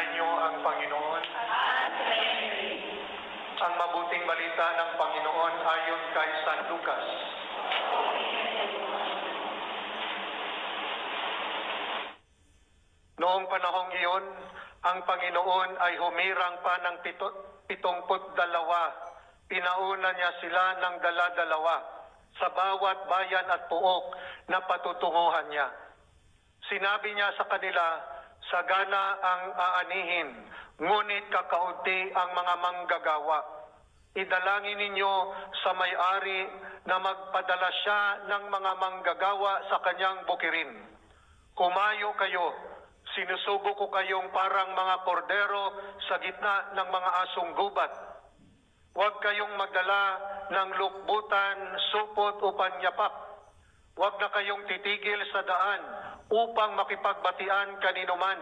Sumainyo ang Panginoon. Ang mabuting balita ng Panginoon ayon kay San Lucas. Noong panahong iyon, ang Panginoon ay humirang pa ng 72. Pinauna niya sila ng dala-dalawa sa bawat bayan at puok na patutunguhan niya. Sinabi niya sa kanila, sagana ang aanihin, ngunit kakaunti ang mga manggagawa. Idalangin ninyo sa may-ari na magpadala siya ng mga manggagawa sa kanyang bukirin. Kumayo kayo, sinusubo ko kayong parang mga kordero sa gitna ng mga asong gubat. Huwag kayong magdala ng lukbutan, supot o panyapak. Huwag na kayong titigil sa daan upang makipagbatian kaninuman.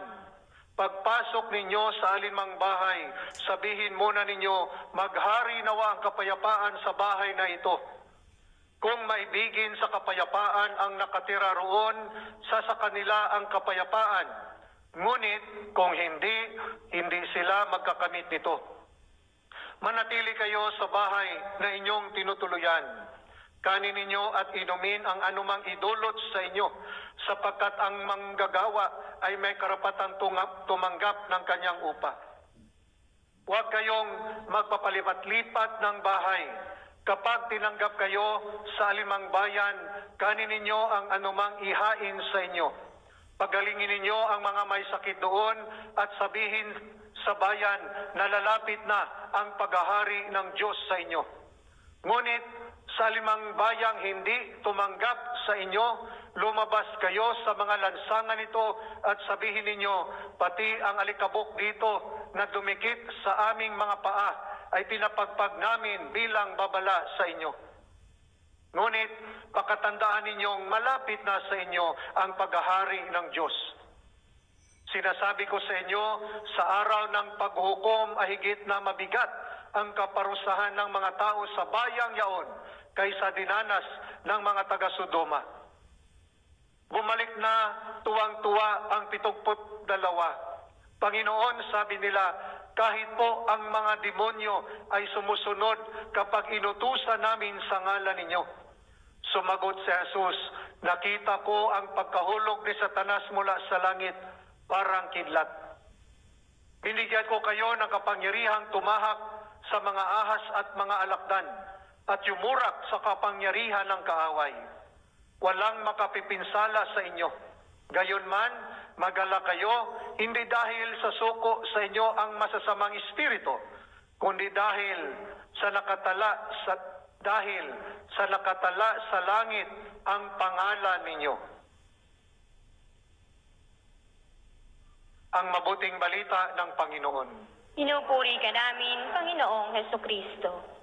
Pagpasok ninyo sa alinmang bahay, sabihin muna ninyo, maghari nawa ang kapayapaan sa bahay na ito. Kung maibigin sa kapayapaan ang nakatira roon, sa kanila ang kapayapaan. Ngunit kung hindi sila magkakamit nito. Manatili kayo sa bahay na inyong tinutuluyan. Kanin ninyo at inumin ang anumang idulot sa inyo, sapagkat ang manggagawa ay may karapatang tumanggap ng kanyang upa. Huwag kayong magpapalipat-lipat ng bahay. Kapag tinanggap kayo sa alimang bayan, kanin ninyo ang anumang ihain sa inyo. Pagalingin ninyo ang mga may sakit doon at sabihin sa bayan na lalapit na ang paghahari ng Diyos sa inyo. Ngunit sa alimang bayang hindi tumanggap sa inyo, lumabas kayo sa mga lansangan nito at sabihin ninyo, pati ang alikabok dito na dumikit sa aming mga paa ay pinapagpag namin bilang babala sa inyo. Ngunit pakatandaan ninyong malapit na sa inyo ang paghahari ng Diyos. Sinasabi ko sa inyo, sa araw ng paghukom ay higit na mabigat ang kaparusahan ng mga tao sa bayang yaon kaysa dinanas ng mga taga-Sodoma. Bumalik na tuwang-tuwa ang 72. Panginoon, sabi nila, kahit po ang mga demonyo ay sumusunod kapag inutusan namin sa ngalan ninyo. Sumagot si Jesus, nakita ko ang pagkahulog ni Satanas mula sa langit, parang kidlat. Binigyan ko kayo ng kapangyarihang tumahak sa mga ahas at mga alakdan at yumurak sa kapangyarihan ng kaaway. Walang makapipinsala sa inyo. Gayunman, magala kayo, hindi dahil sa suko sa inyo ang masasamang espiritu, kundi dahil sa nakatala sa langit ang pangalan ninyo. Ang mabuting balita ng Panginoon. Pinupuri ka namin, Panginoong Hesukristo.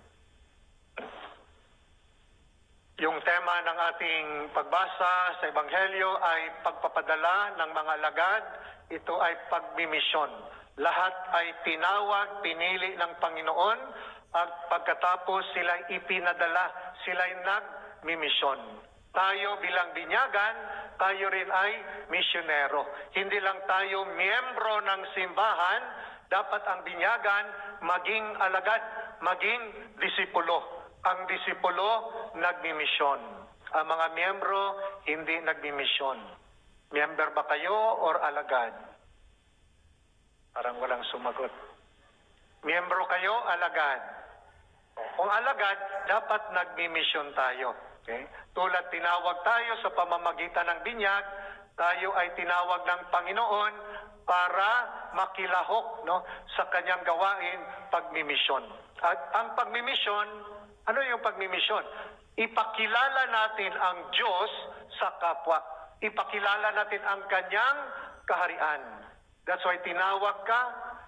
Yung tema ng ating pagbasa sa Ebanghelyo ay pagpapadala ng mga alagad. Ito ay pagmimisyon. Lahat ay tinawag, pinili ng Panginoon at pagkatapos sila'y ipinadala, sila'y nagmimisyon. Tayo bilang binyagan, tayo rin ay misyonero. Hindi lang tayo miyembro ng simbahan, dapat ang binyagan maging alagad, maging disipulo. Ang disipulo nagmimisyon. Ang mga miyembro hindi nagmimisyon. Miyember ba kayo or alagad? Parang walang sumagot. Miyembro kayo, alagad. Kung alagad, dapat nagmimisyon tayo. Okay? Tulad tinawag tayo sa pamamagitan ng binyag, tayo ay tinawag ng Panginoon para makilahok sa kanyang gawain, pagmimisyon. At ang pagmimisyon, ano yung pagmimisyon? Ipakilala natin ang Diyos sa kapwa. Ipakilala natin ang kanyang kaharian. That's why tinawag ka,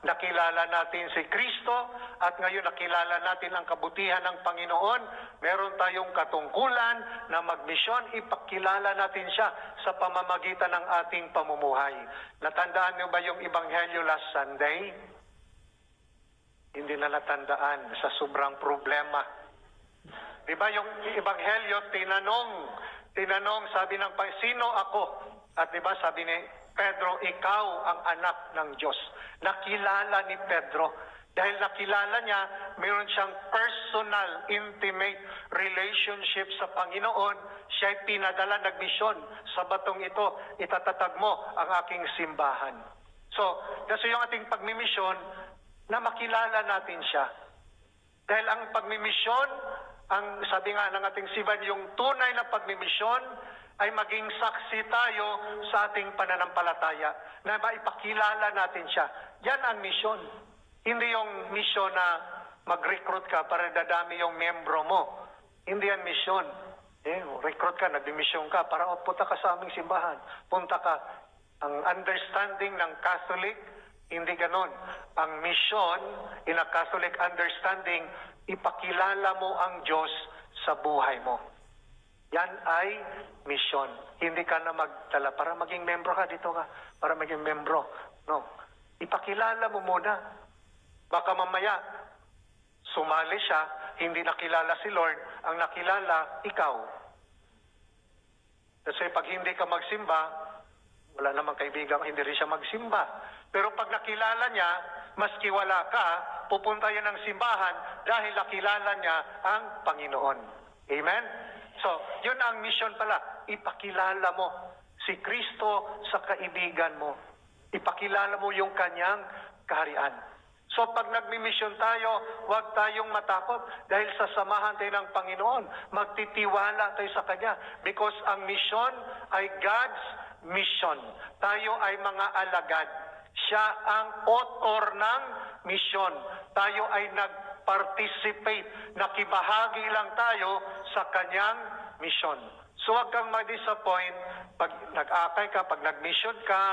nakilala natin si Kristo, at ngayon nakilala natin ang kabutihan ng Panginoon. Meron tayong katungkulan na magmisyon, ipakilala natin siya sa pamamagitan ng ating pamumuhay. Natandaan niyo ba yung Ebanghelyo last Sunday? Hindi na natandaan sa sobrang problema. Di ba yung Ebanghelyo, tinanong, sabi ng Panginoon, sino ako? At di ba sabi ni Pedro, ikaw ang anak ng Diyos. Nakilala ni Pedro. Dahil nakilala niya, mayroon siyang personal, intimate relationship sa Panginoon. Siya'y pinadala, nagmisyon. Sa batong ito, itatatag mo ang aking simbahan. So, kasi yung ating pagmimisyon, na makilala natin siya. Dahil ang pagmimisyon, ang sabi nga ng ating simbahan, yung tunay na pagmimisyon, ay maging saksi tayo sa ating pananampalataya na maipakilala natin siya. Yan ang misyon. Hindi yung misyon na mag-recruit ka para dadami yung membro mo. Hindi yan misyon. Recruit ka, nagdimisyon ka para punta ka sa aming simbahan. Punta ka. Ang understanding ng Catholic, hindi ganon. Ang misyon, in a Catholic understanding, ipakilala mo ang Diyos sa buhay mo. Yan ay misyon. Hindi ka na magdala para maging membro ka, dito ka, para maging membro. No. Ipakilala mo muna. Baka mamaya, sumali siya, hindi nakilala si Lord, ang nakilala, ikaw. Kasi pag hindi ka magsimba, wala namang kaibigan, hindi rin siya magsimba. Pero pag nakilala niya, maski wala ka, pupunta yan ng simbahan dahil nakilala niya ang Panginoon. Amen? So, yun ang mission pala. Ipakilala mo si Kristo sa kaibigan mo. Ipakilala mo yung kanyang kaharian. So, pag nagmimisyon tayo, huwag tayong matakot dahil sasamahan tayo ng Panginoon. Magtitiwala tayo sa Kanya because ang mission ay God's mission. Tayo ay mga alagad. Siya ang author ng mission. Tayo ay nag-participate. Nakibahagi lang tayo sa Kanyang mission. So, huwag kang ma-disappoint pag nag-akay ka, pag nag-mission ka,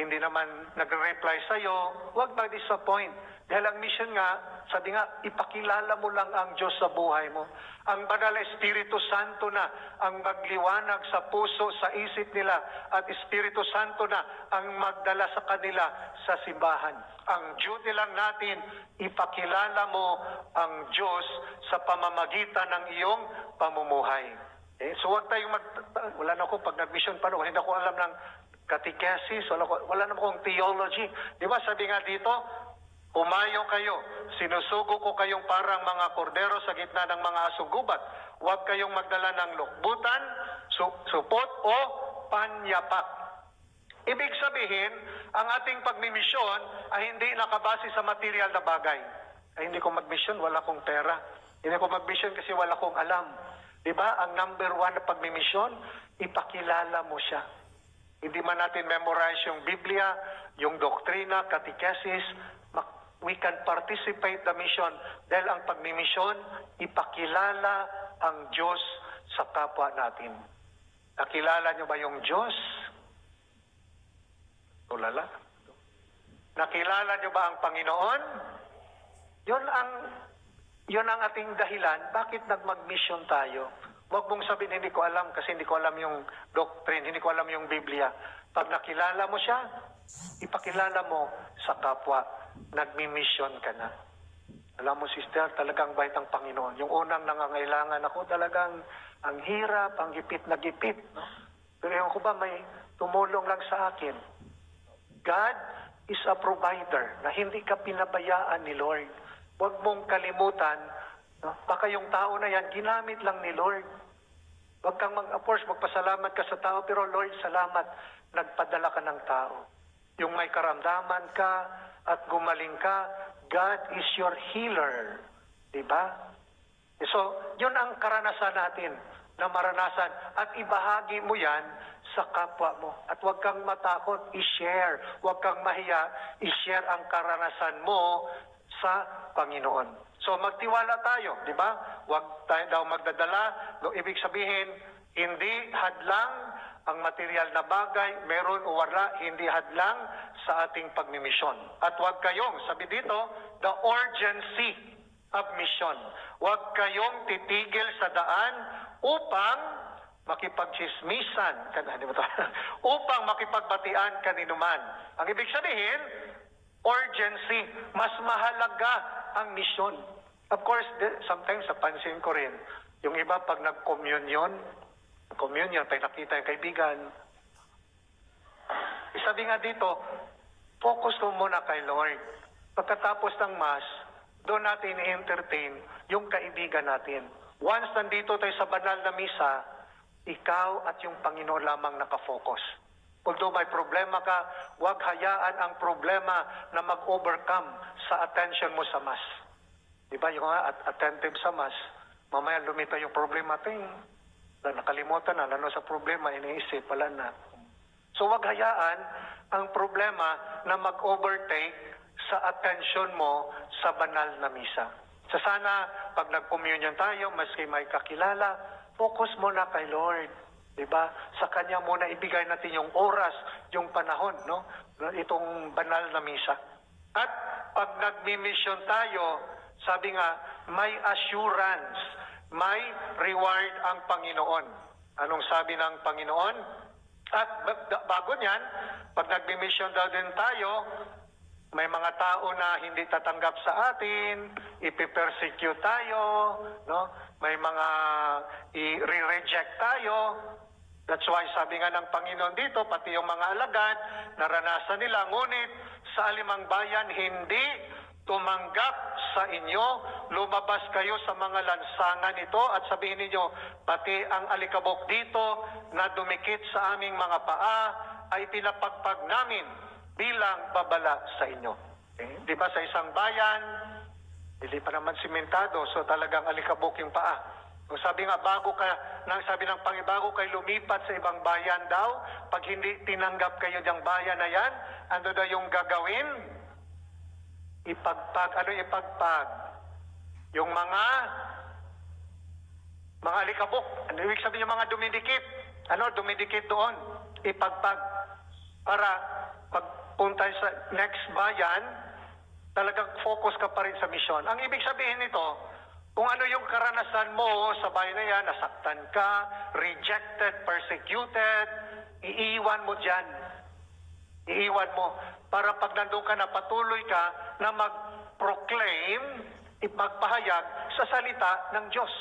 hindi naman nag-reply sa'yo, huwag mag-disappoint. Dahil ang mission nga, sabi nga, ipakilala mo lang ang Diyos sa buhay mo. Ang Banal na Espiritu Santo na ang magliwanag sa puso, sa isip nila, at Espiritu Santo na ang magdala sa kanila sa simbahan. Ang duty lang natin, ipakilala mo ang Diyos sa pamamagitan ng iyong pamumuhay. So huwag tayong wala na ako, pag nag-mission pa, hindi ako alam ng catechesis, wala na akong theology. Di ba sabi nga dito, humayo kayo, sinusugo ko kayong parang mga kordero sa gitna ng mga asugubat. Huwag kayong magdala ng lukbutan, supot o panyapak. Ibig sabihin, ang ating pagmimisyon ay hindi nakabase sa material na bagay. Ay hindi ko magmisyon, wala kong pera. Hindi ko magmisyon kasi wala kong alam. Di ba? Ang number one na pagmimisyon, ipakilala mo siya. Hindi man natin memorize yung Biblia, yung doktrina, catechesis, we can participate the mission dahil ang pagmimisyon, ipakilala ang Diyos sa kapwa natin. Nakilala niyo ba yung Diyos? Tulala. Nakilala niyo ba ang Panginoon? Yun ang ating dahilan, bakit nagmag-mission tayo? Huwag mong sabihin, hindi ko alam kasi hindi ko alam yung doctrine, hindi ko alam yung Biblia. Pag nakilala mo siya, ipakilala mo sa kapwa, nagmi-mission ka na. Alam mo, sister, talagang bait ang Panginoon. Yung unang nangangailangan ako, talagang ang hirap, ang gipit na gipit. No? Pero yung ko ba, may tumulong lang sa akin. God is a provider na hindi ka pinabayaan ni Lord. Huwag mong kalimutan, no? Baka yung tao na yan, ginamit lang ni Lord. Huwag kang of course, magpasalamat ka sa tao, pero Lord, salamat, nagpadala ka ng tao. Yung may karamdaman ka at gumaling ka, God is your healer. Diba? So, yun ang karanasan natin na maranasan. At ibahagi mo yan sa kapwa mo. At huwag kang matakot, i-share. Huwag kang mahiya, i-share ang karanasan mo sa Panginoon. So magtiwala tayo, di ba? Huwag tayo daw magdadala. No, ibig sabihin, hindi hadlang ang material na bagay, meron o wala, hindi hadlang sa ating pagmimisyon. At huwag kayong, sabi dito, the urgency of mission. Huwag kayong titigil sa daan upang makipagchismisan, upang makipagbatian kaninuman. Ang ibig sabihin, urgency, mas mahalaga ang misyon. Of course, sometimes napansin ko rin, yung iba pag nag-communion, pag nakita yung kaibigan, sabi nga dito, focus ko muna kay Lord. Pagkatapos ng Mass, doon natin i-entertain yung kaibigan natin. Once nandito tayo sa banal na misa, ikaw at yung Panginoon lamang nakafocus. Although may problema ka, huwag hayaan ang problema na mag-overcome sa attention mo sa Mass. Diba yung attentive sa Mass, mamaya lumita yung problema, nakalimutan na, lalo sa problema, iniisip, wala na. So wag hayaan ang problema na mag-overtake sa attention mo sa banal na misa. So sana, pag nag-communion tayo, maski may kakilala, focus muna kay Lord. Diba? Sa Kanya muna ibigay natin yung oras, yung panahon, no? Itong banal na misa. At pag nag-mission tayo, sabi nga, may assurance, may reward ang Panginoon. Anong sabi ng Panginoon? At bago niyan, pag nag-mission daw din tayo, may mga tao na hindi tatanggap sa atin, ipipersecute tayo, no? May mga i-reject tayo. That's why sabi nga ng Panginoon dito, pati yung mga alagad, naranasan nila, ngunit sa alimang bayan hindi tumanggap sa inyo, lumabas kayo sa mga lansangan ito at sabihin ninyo, pati ang alikabok dito na dumikit sa aming mga paa ay pinapagpag namin bilang babala sa inyo. Okay? Di ba sa isang bayan, hindi pa naman simentado, so talagang alikabok yung paa. So sabi nga, sabi ng Panginoon, bago kayo lumipat sa ibang bayan daw, pag hindi tinanggap kayo ng bayan na yan, ano daw yung gagawin? Ipagpag? Yung mga alikabok. Ano ibig sabihin yung mga dumidikit? Dumidikit doon? Ipagpag. Para pagpunta sa next bayan, talagang focus ka pa rin sa misyon. Ang ibig sabihin nito, kung ano yung karanasan mo sa bayan na yan, nasaktan ka, rejected, persecuted, iiwan mo dyan. Iiwan mo. Para pag nandun ka na patuloy ka na mag-proclaim, magpahayag sa salita ng Diyos.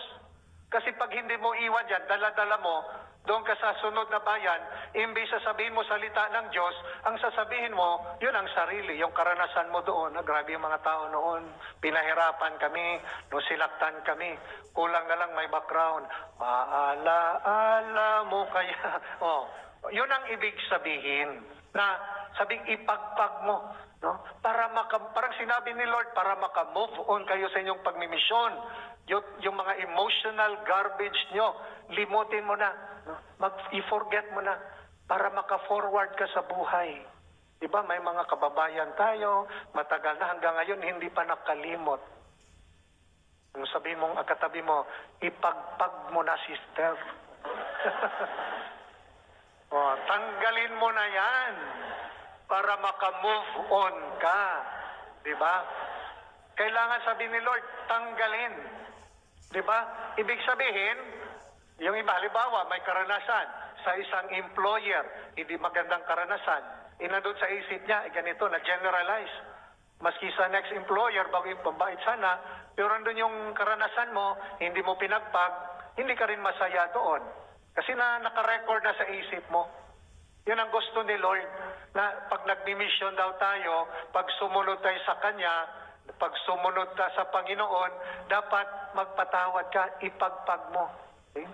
Kasi pag hindi mo iwan yan, dala-dala mo, doon ka sa sunod na bayan, imbis sasabihin mo salita ng Diyos, ang sasabihin mo, yun ang sarili, yung karanasan mo doon. Grabe yung mga tao noon, pinahirapan kami, silaktan kami, kulang na lang may background. Maala mo kaya. Yun ang ibig sabihin, na sabing ipagpag mo, no? Parang sinabi ni Lord, para maka-move on kayo sa inyong pagmimisyon. Yung mga emotional garbage nyo, limutin mo na, no? I-forget mo na, para maka-forward ka sa buhay. Diba, may mga kababayan tayo, matagal na hanggang ngayon, hindi pa nakalimot. Kung sabihin mong katabi mo, ipagpag mo na, sister. Tanggalin mo na yan para maka-move on ka. Diba? Kailangan sabi ni Lord, tanggalin. Diba? Ibig sabihin, yung iba, halimbawa, may karanasan sa isang employer, hindi magandang karanasan. Inandun sa isip niya, ganito, na-generalize. Maski sa next employer, bago yung pambait sana, pero andun yung karanasan mo, hindi mo pinagpag, hindi ka rin masaya doon. Kasi naka-record na sa isip mo. Yun ang gusto ni Lord, na pag nag-mission daw tayo, pag sumunod tayo sa Kanya, pag sumunod tayo sa Panginoon, dapat magpatawad ka, ipagpag mo. Okay?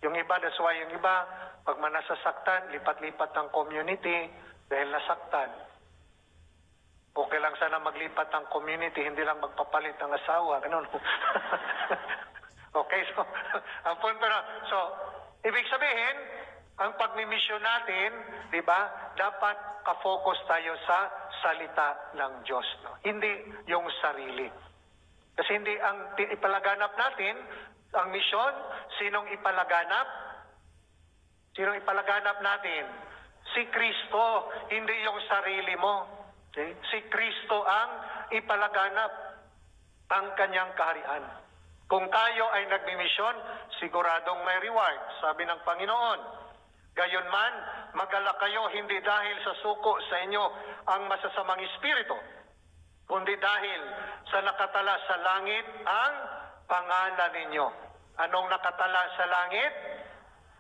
Yung iba, that's why yung iba, pag manasasaktan, lipat-lipat ng community dahil nasaktan. Okay lang sana maglipat ng community, hindi lang magpapalit ng asawa. Ganun. Okay, so, ang punto na, so, ibig sabihin, ang pagmimisyon natin, di ba, dapat ka-focus tayo sa salita ng Diyos. No? Hindi yung sarili. Kasi hindi ang ipalaganap natin, ang misyon, sinong ipalaganap? Sinong ipalaganap natin? Si Kristo, hindi yung sarili mo. Okay? Si Kristo ang ipalaganap ang kanyang kaharian. Kung tayo ay nagmimisyon, siguradong may reward, sabi ng Panginoon. Gayunman, mag-alala kayo hindi dahil sa suko sa inyo ang masasamang espiritu, kundi dahil sa nakatala sa langit ang pangalan ninyo. Anong nakatala sa langit?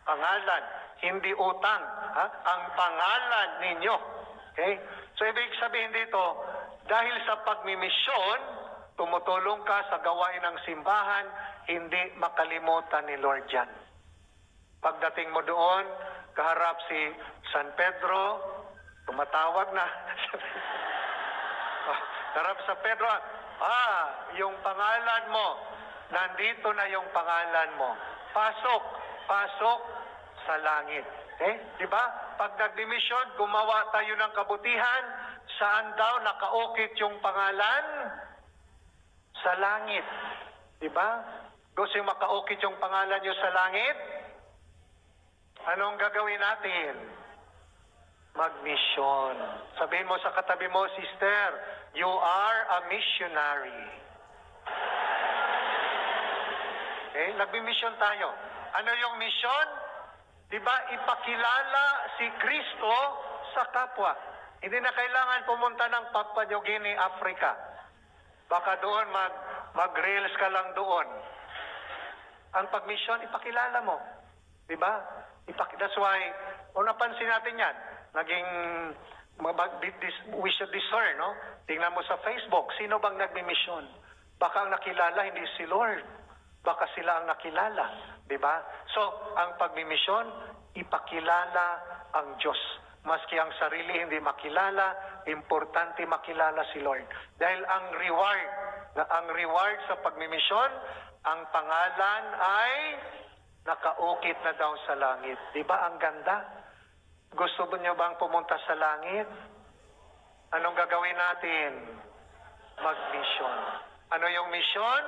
Pangalan, hindi utang. Ang pangalan ninyo. Okay? So, ibig sabihin dito, dahil sa pagmimisyon, tumutulong ka sa gawain ng simbahan, hindi makalimutan ni Lord yan. Pagdating mo doon, kaharap si San Pedro, tumatawag na. Kaharap sa Pedro, yung pangalan mo, nandito na yung pangalan mo. Pasok, pasok sa langit. Di ba? Pag nagdimisyon, gumawa tayo ng kabutihan, saan daw nakaukit yung pangalan? Sa langit. Di ba? Gusto yung makaukit yung pangalan nyo sa langit? Anong gagawin natin? Magmisyon. Sabihin mo sa katabi mo, sister, you are a missionary. Okay? Nagbimisyon tayo. Ano yung mission? Diba, ipakilala si Kristo sa kapwa. Hindi na kailangan pumunta ng Papua New Guinea, Africa. Baka doon mag-reels ka lang doon. Ang pagmisyon, ipakilala mo. Diba? That's why, kung napansin natin yan, we should discern, no? Tingnan mo sa Facebook, sino bang nagmimisyon? Baka ang nakilala, hindi si Lord. Baka sila ang nakilala. Diba? So, ang pagmimisyon, ipakilala ang Diyos. Maski ang sarili hindi makilala, importante makilala si Lord. Dahil ang reward sa pagmimisyon, ang pangalan ay nakaukit na daw sa langit. Diba ang ganda? Gusto niyo bang pumunta sa langit? Anong gagawin natin? Magmisyon. Ano yung misyon?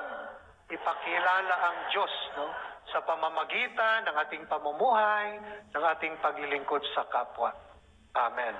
Ipakilala ang Diyos, no? Sa pamamagitan ng ating pamumuhay, ng ating paglilingkod sa kapwa. Amen.